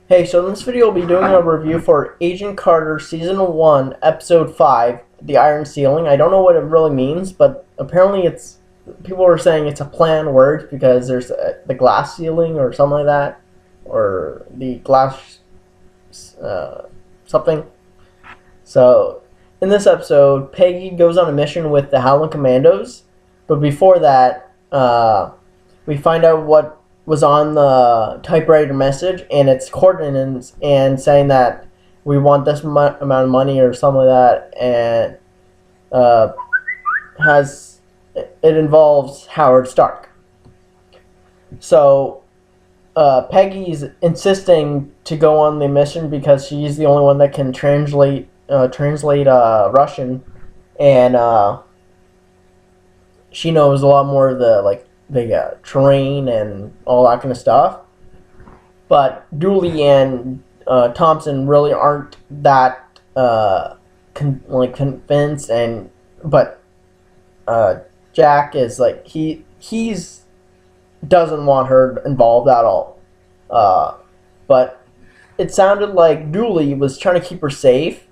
Hey, so in this video we'll be doing a review for Agent Carter Season 1, Episode 5, The Iron Ceiling. I don't know what it really means, but apparently people are saying it's a planned word because there's the glass ceiling or something like that, or the glass something. So, in this episode, Peggy goes on a mission with the Howling Commandos, but before that, we find out what was on the typewriter message, and it's coordinates and saying that we want this amount of money or something like that, and has it involves Howard Stark. So Peggy's insisting to go on the mission because she's the only one that can translate Russian, and she knows a lot more of the terrain and all that kind of stuff. But Dooley and Thompson really aren't that convinced, but Jack is he's doesn't want her involved at all. But it sounded like Dooley was trying to keep her safe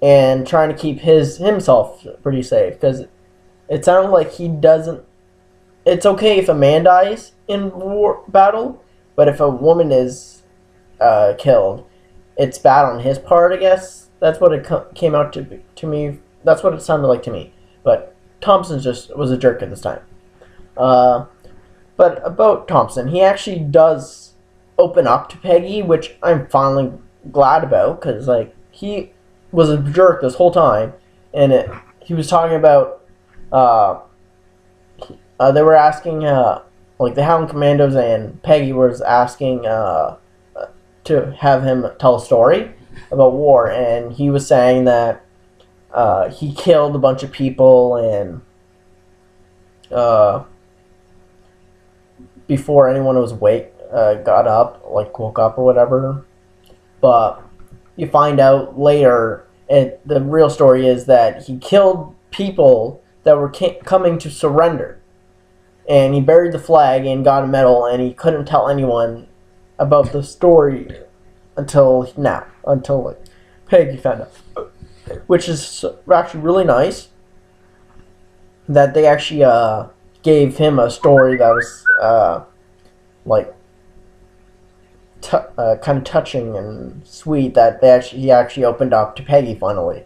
and trying to keep himself pretty safe, because it sounded like he doesn't. It's okay if a man dies in battle, but if a woman is killed, it's bad on his part, I guess. That's what it came out to me. That's what it sounded like to me. But Thompson just was a jerk at this time. But about Thompson, he actually does open up to Peggy, which I'm finally glad about, because he was a jerk this whole time, and he was talking about. They were asking, the Howling Commandos, and Peggy was asking to have him tell a story about war, and he was saying that he killed a bunch of people, and before anyone was got up, woke up or whatever. But you find out later, the real story is that he killed people that were coming to surrender. And he buried the flag and got a medal, and he couldn't tell anyone about the story until Peggy found out. Which is actually really nice that they actually gave him a story that was kind of touching and sweet, that he actually opened up to Peggy finally.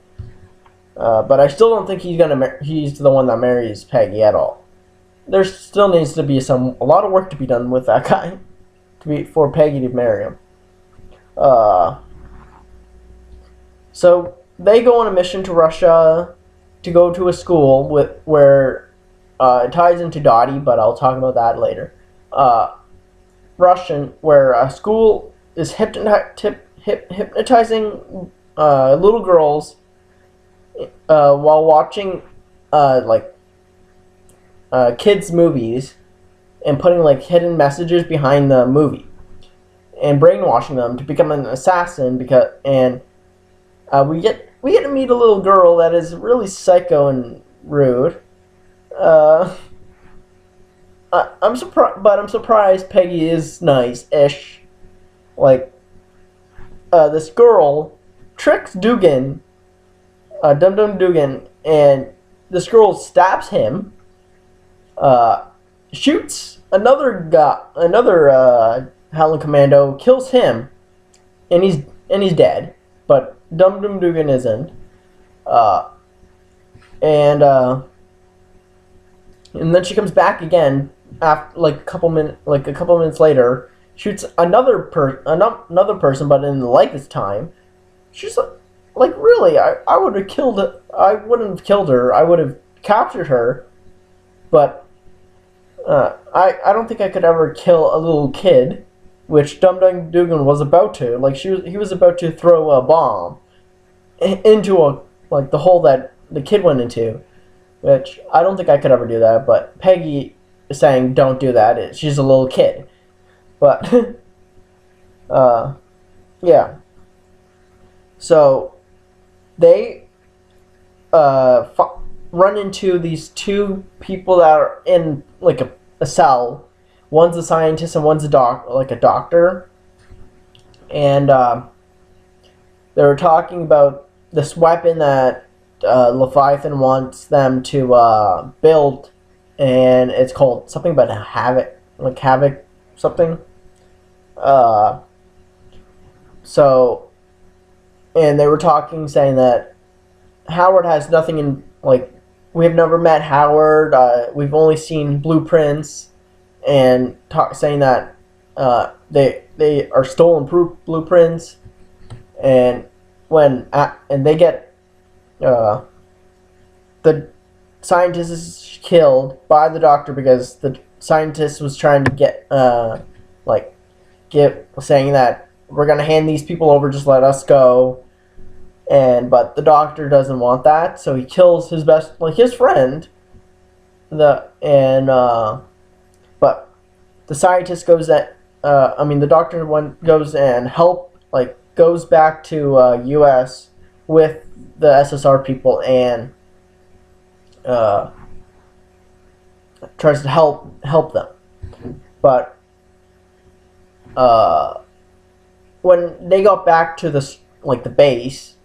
But I still don't think he's the one that marries Peggy at all. There still needs to be a lot of work to be done with that guy for Peggy to marry him. So they go on a mission to Russia to go to a school where it ties into Dottie, but I'll talk about that later. Russian, where a school is hypnotizing little girls while watching kids' movies, and putting hidden messages behind the movie, and brainwashing them to become an assassin. We get to meet a little girl that is really psycho and rude. I'm surprised Peggy is nice-ish. This girl tricks Dugan, Dum Dum Dugan, and this girl stabs him. Shoots another Howling Commando, kills him, and he's dead. But Dum Dum Dugan isn't. And then she comes back again after a couple minutes later. Shoots another person, but in the leg this time. She's really, I would have killed it. I wouldn't have killed her. I would have captured her, but. I don't think I could ever kill a little kid, which Dum Dum Dugan was about to. He was about to throw a bomb into the hole that the kid went into, which I don't think I could ever do that. But Peggy is saying don't do that. She's a little kid, but yeah. So they run into these two people that are in a cell. One's a scientist and one's a doctor. and they were talking about this weapon that Leviathan wants them to build, and it's called something about havoc something. So, and they were talking, saying that Howard has nothing in, like, we have never met Howard. We've only seen blueprints, and saying that they are stolen blueprints, and and they get the scientist is killed by the doctor because the scientist was trying to saying that we're gonna hand these people over, just let us go. But the doctor doesn't want that, so he kills his his friend. But the scientist goes the doctor goes and goes back to U.S. with the SSR people and tries to help them. But when they got back to the base,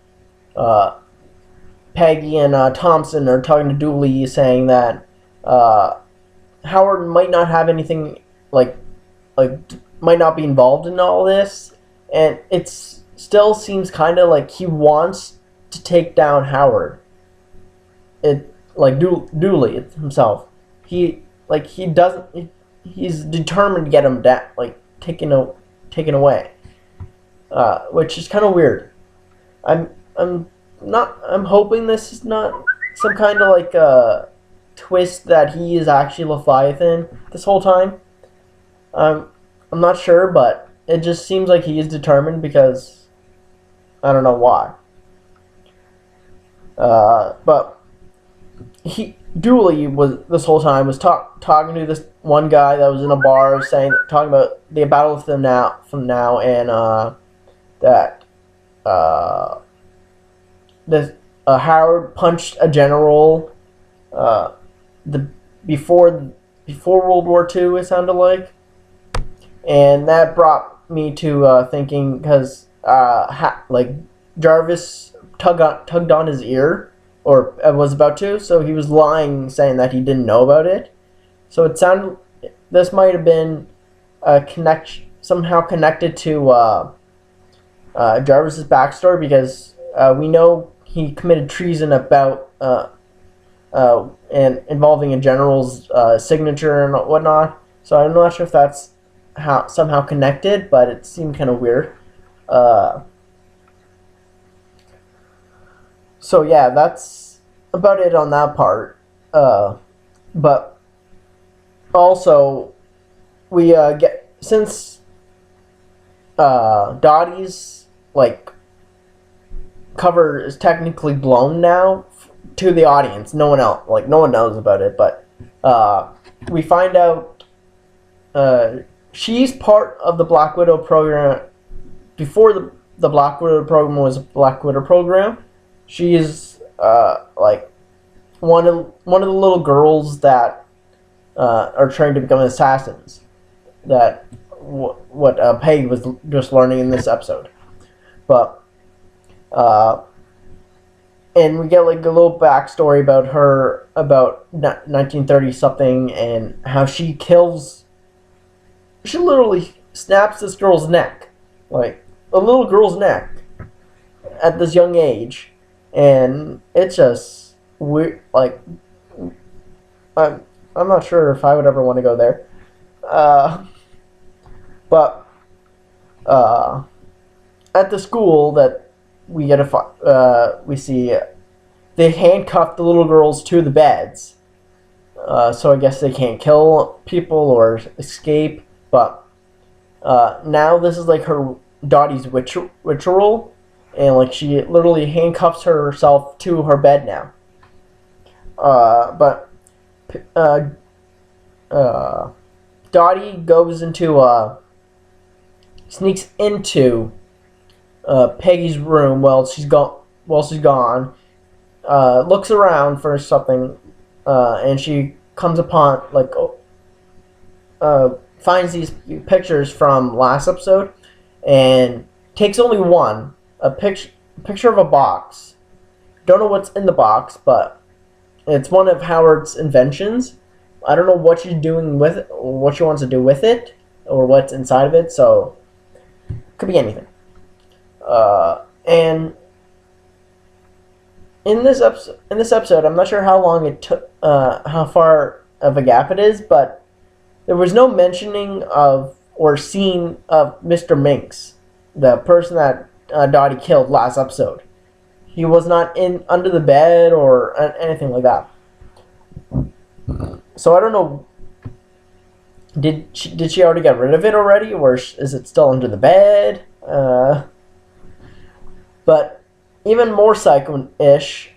Peggy and Thompson are talking to Dooley, saying that Howard might not have anything might not be involved in all this, and it still seems kind of like he wants to take down Howard. Dooley himself, he doesn't. He's determined to get him down, taken away, which is kind of weird. I'm hoping this is not some kind of twist that he is actually Leviathan this whole time. I'm not sure, but it just seems like he is determined, because I don't know why. But Dooley was this whole time was talking to this one guy that was in a bar, talking about the battle from now, and that Howard punched a general before World War II, it sounded like, and that brought me to thinking, because Jarvis tugged on his ear, or was about to, so he was lying, saying that he didn't know about it. So it sounded this might have been somehow connected to Jarvis's backstory, because we know he committed treason about and involving a general's signature and whatnot. So I'm not sure if that's somehow connected, but it seemed kind of weird. So yeah, that's about it on that part. But also, we get, since Dottie's cover is technically blown now to the audience. No one knows about it, but we find out she's part of the Black Widow program. Before the Black Widow program was a Black Widow program, she is one of the little girls that are trained to become assassins. That what Peggy was just learning in this episode, but and we get a little backstory about her, about 1930 something, and how she literally snaps this girl's neck, a little girl's neck, at this young age, and it's just weird. I'm not sure if I would ever want to go there, but at the school that we we see they handcuffed the little girls to the beds, so I guess they can't kill people or escape. But now this is her Dottie's ritual, and she literally handcuffs herself to her bed now. But Dottie goes into sneaks into Peggy's room while she's gone. Looks around for something, and she comes upon finds these pictures from last episode, and takes only one, a picture of a box. Don't know what's in the box, but it's one of Howard's inventions. I don't know what she's doing with it, or what she wants to do with it, or what's inside of it. So, could be anything. And in this episode, I'm not sure how long it took, how far of a gap it is, but there was no mentioning of or scene of Mr. Minx, the person that Dottie killed last episode. He was not in under the bed or anything like that. So I don't know. Did she already get rid of it already, or is it still under the bed? But even more psycho-ish,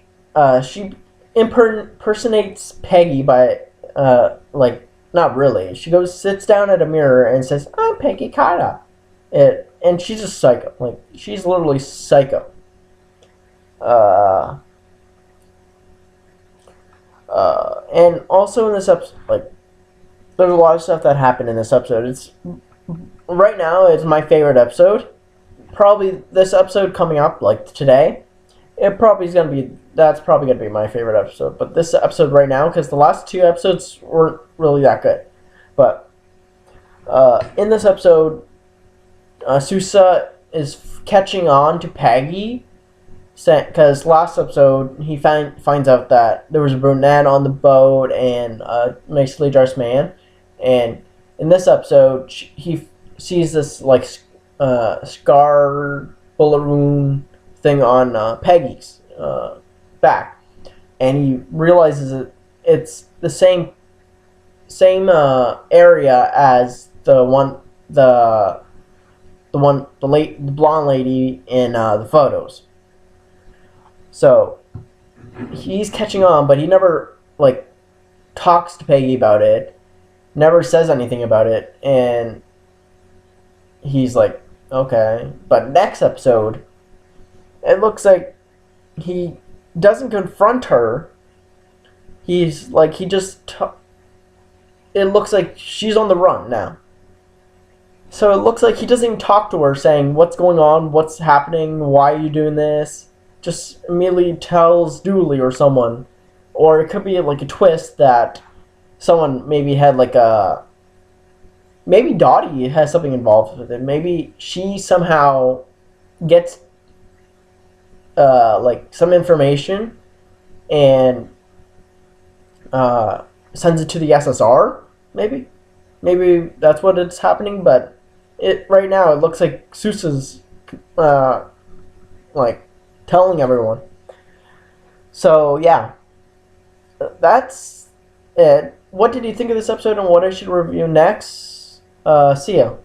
she impersonates Peggy by not really. She sits down at a mirror and says, "I'm Peggy Carter," and she's just psycho. Like she's literally psycho. And also in this episode, there's a lot of stuff that happened in this episode. It's right now it's my favorite episode. Probably this episode coming up, like today, that's probably gonna be my favorite episode. But this episode right now, because the last two episodes weren't really that good. But in this episode, Sousa is catching on to Peggy, because last episode he finds out that there was a brunette on the boat and a nicely dressed man, and in this episode he sees this scar bullet wound thing on Peggy's back, and he realizes it's the same area as the blonde lady in the photos. So he's catching on, but he never talks to Peggy about it, never says anything about it, and he's like, okay. But next episode, it looks like he doesn't confront her. It looks like she's on the run now. So it looks like he doesn't even talk to her saying, what's going on, what's happening, why are you doing this? Just immediately tells Dooley or someone. Or it could be a twist that someone maybe had maybe Dottie has something involved with it. Maybe she somehow gets some information and sends it to the SSR. Maybe that's what it's happening. But right now it looks like Sousa's telling everyone. So yeah, that's it. What did you think of this episode and what I should review next? See ya.